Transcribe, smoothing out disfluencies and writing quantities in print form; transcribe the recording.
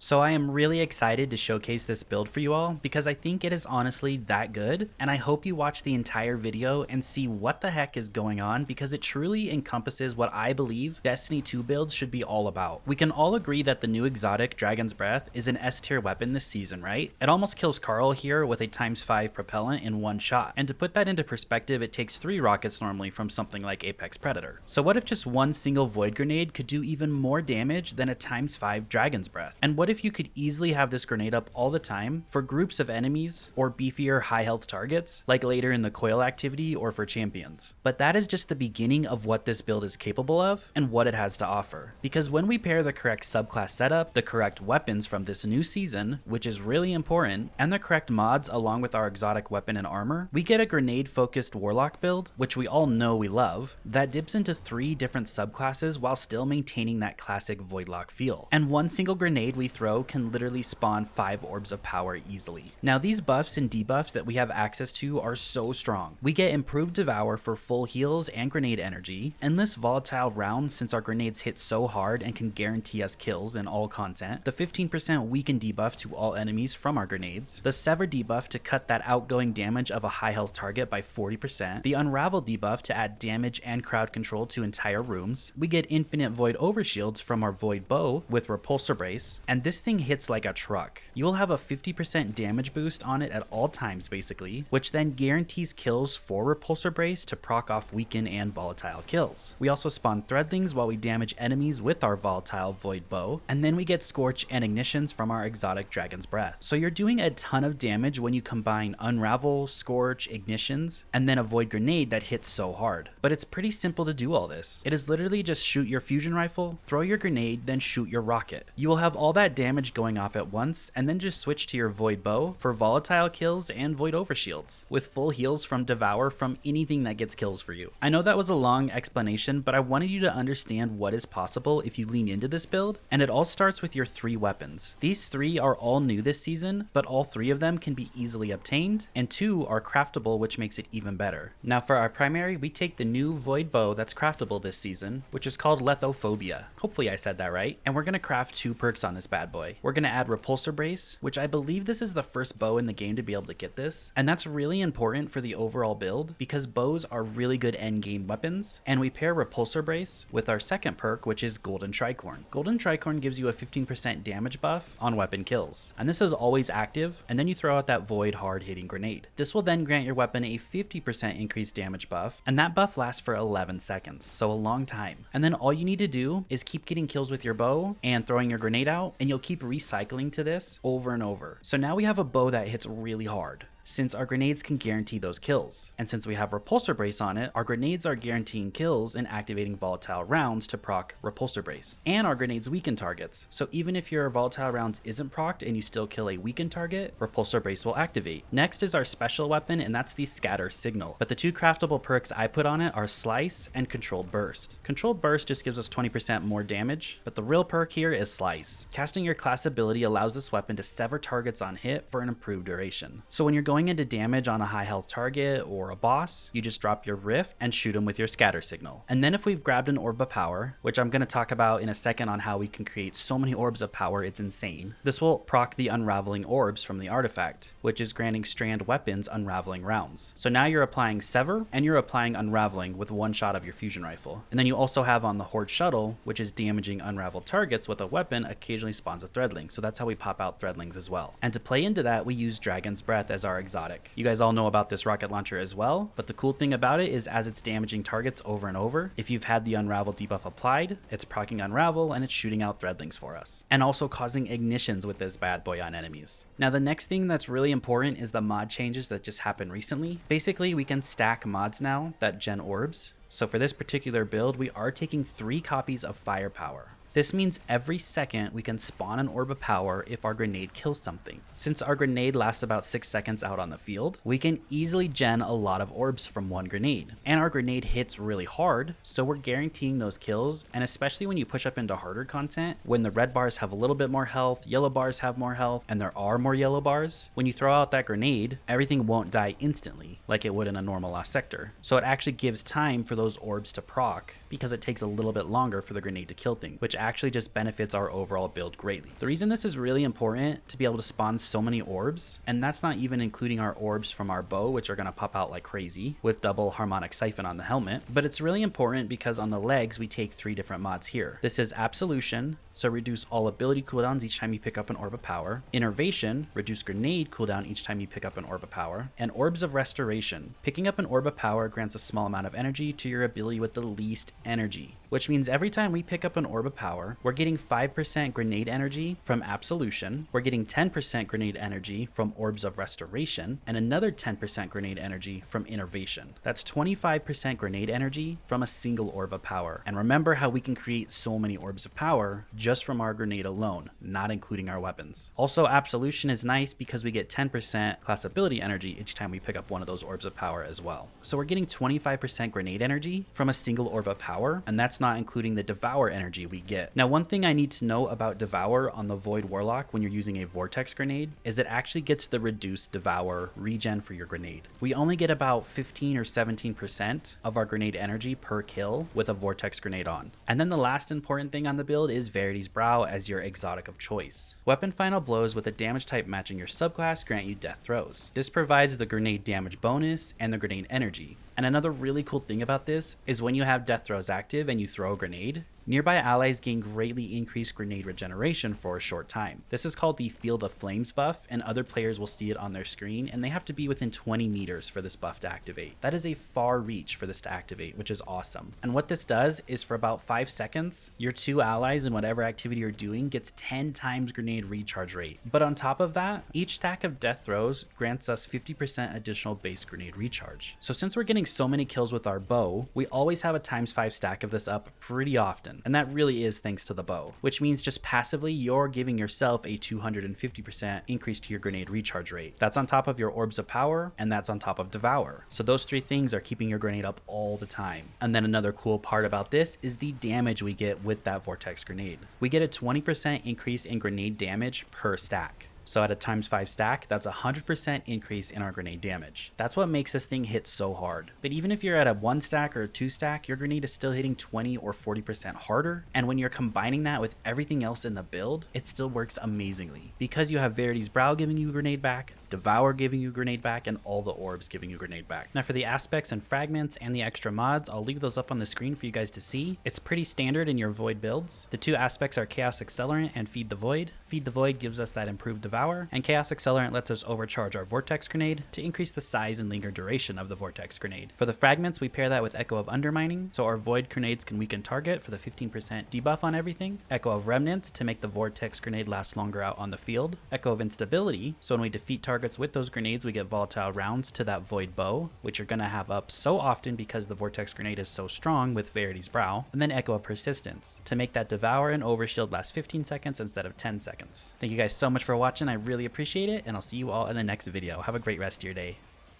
So I am really excited to showcase this build for you all because I think it is honestly that good, and I hope you watch the entire video and see what the heck is going on because it truly encompasses what I believe Destiny 2 builds should be all about. We can all agree that the new exotic Dragon's Breath is an S tier weapon this season, right? It almost kills Karl here with a ×5 propellant in one shot, and to put that into perspective, it takes 3 rockets normally from something like Apex Predator. So what if just one single Void Grenade could do even more damage than a ×5 Dragon's Breath? And what if you could easily have this grenade up all the time for groups of enemies or beefier high health targets, like later in the Coil activity or for champions? But that is just the beginning of what this build is capable of and what it has to offer. Because when we pair the correct subclass setup, the correct weapons from this new season, which is really important, and the correct mods along with our exotic weapon and armor, we get a grenade focused Warlock build, which we all know we love, that dips into 3 different subclasses while still maintaining that classic Voidlock feel. And one single grenade we throw can literally spawn 5 orbs of power easily. Now these buffs and debuffs that we have access to are so strong. We get improved Devour for full heals and grenade energy, endless volatile rounds since our grenades hit so hard and can guarantee us kills in all content, the 15% weaken debuff to all enemies from our grenades, the Sever debuff to cut that outgoing damage of a high health target by 40%, the Unravel debuff to add damage and crowd control to entire rooms, we get infinite Void overshields from our Void bow with Repulsor Brace, and this thing hits like a truck. You will have a 50% damage boost on it at all times basically, which then guarantees kills for Repulsor Brace to proc off weaken and volatile kills. We also spawn Threadlings while we damage enemies with our volatile Void bow, and then we get Scorch and Ignitions from our exotic Dragon's Breath. So you're doing a ton of damage when you combine Unravel, Scorch, Ignitions, and then a Void Grenade that hits so hard. But it's pretty simple to do all this. It is literally just shoot your fusion rifle, throw your grenade, then shoot your rocket. You will have all that damage going off at once, and then just switch to your Void bow for volatile kills and Void overshields, with full heals from Devour from anything that gets kills for you. I know that was a long explanation, but I wanted you to understand what is possible if you lean into this build, and it all starts with your 3 weapons. These 3 are all new this season, but all 3 of them can be easily obtained, and 2 are craftable, which makes it even better. Now for our primary, we take the new Void bow that's craftable this season, which is called Lethophobia. Hopefully I said that right. And we're going to craft 2 perks on this bad boy. We're going to add Repulsor Brace, which I believe this is the first bow in the game to be able to get this, and that's really important for the overall build because bows are really good endgame weapons, and we pair Repulsor Brace with our second perk, which is Golden Tricorn. Golden Tricorn gives you a 15% damage buff on weapon kills, and this is always active, and then you throw out that Void hard hitting grenade. This will then grant your weapon a 50% increased damage buff, and that buff lasts for 11 seconds, so a long time. And then all you need to do is keep getting kills with your bow and throwing your grenade out, and you'll keep recycling to this over and over. So now we have a bow that hits really hard, since our grenades can guarantee those kills. And since we have Repulsor Brace on it, our grenades are guaranteeing kills and activating volatile rounds to proc Repulsor Brace. And our grenades weaken targets. So even if your volatile rounds isn't procced and you still kill a weakened target, Repulsor Brace will activate. Next is our special weapon, and that's the Scatter Signal. But the 2 craftable perks I put on it are Slice and Controlled Burst. Controlled Burst just gives us 20% more damage, but the real perk here is Slice. Casting your class ability allows this weapon to sever targets on hit for an improved duration. So when you're going into damage on a high health target or a boss, you just drop your Rift and shoot them with your Scatter Signal. And then if we've grabbed an Orb of Power, which I'm going to talk about in a second on how we can create so many Orbs of Power, it's insane. This will proc the Unraveling Orbs from the artifact, which is granting Strand weapons Unraveling rounds. So now you're applying Sever and you're applying Unraveling with one shot of your fusion rifle. And then you also have on the Horde Shuttle, which is damaging unraveled targets with a weapon occasionally spawns a Threadling. So that's how we pop out Threadlings as well. And to play into that, we use Dragon's Breath as our exotic. You guys all know about this rocket launcher as well, but the cool thing about it is as it's damaging targets over and over, if you've had the Unravel debuff applied, it's proccing Unravel and it's shooting out Threadlings for us. And also causing ignitions with this bad boy on enemies. Now the next thing that's really important is the mod changes that just happened recently. Basically we can stack mods now that gen orbs. So for this particular build, we are taking 3 copies of Firepower. This means every second we can spawn an Orb of Power if our grenade kills something. Since our grenade lasts about 6 seconds out on the field, we can easily gen a lot of orbs from one grenade. And our grenade hits really hard, so we're guaranteeing those kills, and especially when you push up into harder content, when the red bars have a little bit more health, yellow bars have more health, and there are more yellow bars, when you throw out that grenade, everything won't die instantly like it would in a normal Lost Sector. So it actually gives time for those orbs to proc, because it takes a little bit longer for the grenade to kill things, which actually just benefits our overall build greatly. The reason this is really important to be able to spawn so many orbs, and that's not even including our orbs from our bow, which are going to pop out like crazy with double harmonic siphon on the helmet, but it's really important because on the legs we take 3 different mods here. This is Absolution, so reduce all ability cooldowns each time you pick up an orb of power. Innervation, reduce grenade cooldown each time you pick up an orb of power. And Orbs of Restoration. Picking up an orb of power grants a small amount of energy to your ability with the least energy, which means every time we pick up an orb of power, we're getting 5% grenade energy from Absolution, we're getting 10% grenade energy from Orbs of Restoration, and another 10% grenade energy from Innervation. That's 25% grenade energy from a single orb of power. And remember how we can create so many orbs of power just from our grenade alone, not including our weapons. Also, Absolution is nice because we get 10% class ability energy each time we pick up one of those orbs of power as well. So we're getting 25% grenade energy from a single orb of power, and that's not including the Devour energy we get. Now, one thing I need to know about Devour on the Void Warlock when you're using a Vortex grenade is it actually gets the reduced Devour regen for your grenade. We only get about 15 or 17% of our grenade energy per kill with a Vortex grenade on. And then the last important thing on the build is Verity's Brow as your exotic of choice. Weapon final blows with a damage type matching your subclass grant you death throws. This provides the grenade damage bonus and the grenade energy. And another really cool thing about this is when you have death throws active and you throw a grenade, nearby allies gain greatly increased grenade regeneration for a short time. This is called the Field of Flames buff, and other players will see it on their screen, and they have to be within 20 meters for this buff to activate. That is a far reach for this to activate, which is awesome. And what this does is for about 5 seconds, your 2 allies in whatever activity you're doing gets 10 times grenade recharge rate. But on top of that, each stack of death throws grants us 50% additional base grenade recharge. So since we're getting so many kills with our bow, we always have a ×5 stack of this up pretty often. And that really is thanks to the bow, which means just passively you're giving yourself a 250% increase to your grenade recharge rate. That's on top of your orbs of power, and that's on top of Devour. So those 3 things are keeping your grenade up all the time. And then another cool part about this is the damage we get with that Vortex grenade. We get a 20% increase in grenade damage per stack. So at a ×5 stack, that's a 100% increase in our grenade damage. That's what makes this thing hit so hard. But even if you're at a 1 stack or a 2 stack, your grenade is still hitting 20 or 40% harder. And when you're combining that with everything else in the build, it still works amazingly. Because you have Verity's Brow giving you grenade back, Devour giving you grenade back, and all the orbs giving you grenade back. Now for the aspects and fragments and the extra mods, I'll leave those up on the screen for you guys to see. It's pretty standard in your Void builds. The 2 aspects are Chaos Accelerant and Feed the Void. Feed the Void gives us that improved Devour, and Chaos Accelerant lets us overcharge our Vortex grenade to increase the size and linger duration of the Vortex grenade. For the fragments, we pair that with Echo of Undermining, so our Void grenades can weaken target for the 15% debuff on everything. Echo of Remnant to make the Vortex grenade last longer out on the field. Echo of Instability, so when we defeat targets with those grenades, we get volatile rounds to that Void bow, which you're going to have up so often because the Vortex grenade is so strong with Verity's Brow. And then Echo of Persistence to make that Devour and Overshield last 15 seconds instead of 10 seconds. Thank you guys so much for watching. I really appreciate it, and I'll see you all in the next video. Have a great rest of your day.